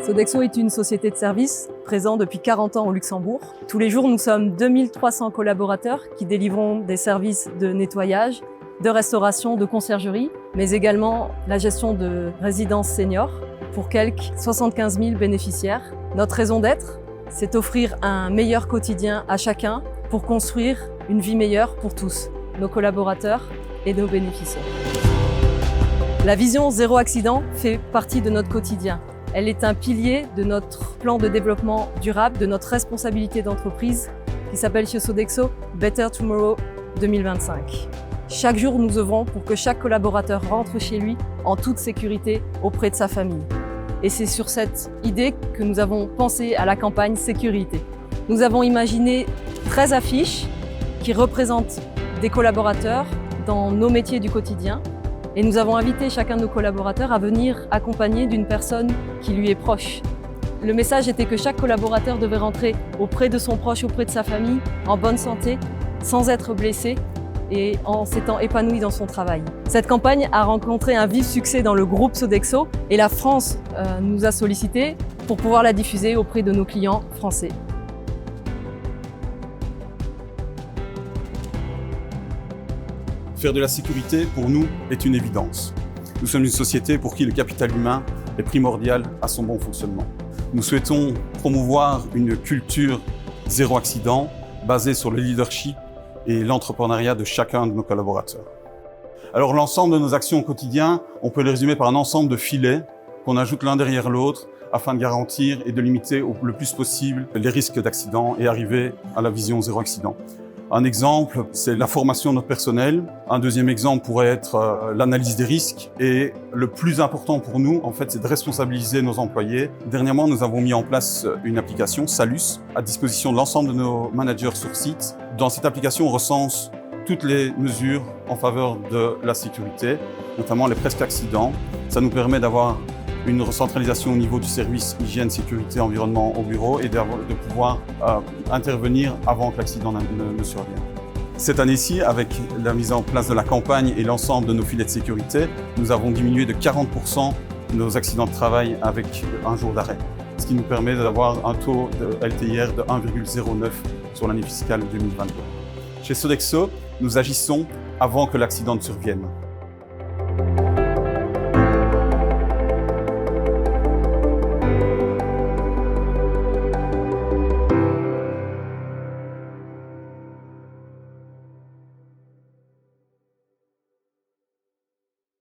Sodexo est une société de services présente depuis 40 ans au Luxembourg. Tous les jours, nous sommes 2300 collaborateurs qui délivrons des services de nettoyage, de restauration, de conciergerie, mais également la gestion de résidences seniors pour quelques 75 000 bénéficiaires. Notre raison d'être, c'est offrir un meilleur quotidien à chacun pour construire une vie meilleure pour tous, nos collaborateurs et nos bénéficiaires. La vision zéro accident fait partie de notre quotidien. Elle est un pilier de notre plan de développement durable, de notre responsabilité d'entreprise qui s'appelle chez Sodexo Better Tomorrow 2025. Chaque jour, nous œuvrons pour que chaque collaborateur rentre chez lui en toute sécurité auprès de sa famille. Et c'est sur cette idée que nous avons pensé à la campagne sécurité. Nous avons imaginé 13 affiches qui représentent des collaborateurs dans nos métiers du quotidien. Et nous avons invité chacun de nos collaborateurs à venir accompagné d'une personne qui lui est proche. Le message était que chaque collaborateur devait rentrer auprès de son proche, auprès de sa famille, en bonne santé, sans être blessé et en s'étant épanoui dans son travail. Cette campagne a rencontré un vif succès dans le groupe Sodexo et la France nous a sollicité pour pouvoir la diffuser auprès de nos clients français. Faire de la sécurité, pour nous, est une évidence. Nous sommes une société pour qui le capital humain est primordial à son bon fonctionnement. Nous souhaitons promouvoir une culture zéro accident basée sur le leadership et l'entrepreneuriat de chacun de nos collaborateurs. Alors l'ensemble de nos actions au quotidien, on peut les résumer par un ensemble de filets qu'on ajoute l'un derrière l'autre afin de garantir et de limiter le plus possible les risques d'accident et arriver à la vision zéro accident. Un exemple, c'est la formation de notre personnel. Un deuxième exemple pourrait être l'analyse des risques. Et le plus important pour nous, en fait, c'est de responsabiliser nos employés. Dernièrement, nous avons mis en place une application, Salus, à disposition de l'ensemble de nos managers sur site. Dans cette application, on recense toutes les mesures en faveur de la sécurité, notamment les presque accidents. Ça nous permet d'avoir une recentralisation au niveau du service hygiène, sécurité, environnement au bureau et de pouvoir intervenir avant que l'accident ne survienne. Cette année-ci, avec la mise en place de la campagne et l'ensemble de nos filets de sécurité, nous avons diminué de 40% nos accidents de travail avec un jour d'arrêt, ce qui nous permet d'avoir un taux de LTIR de 1,09 sur l'année fiscale 2022. Chez Sodexo, nous agissons avant que l'accident ne survienne.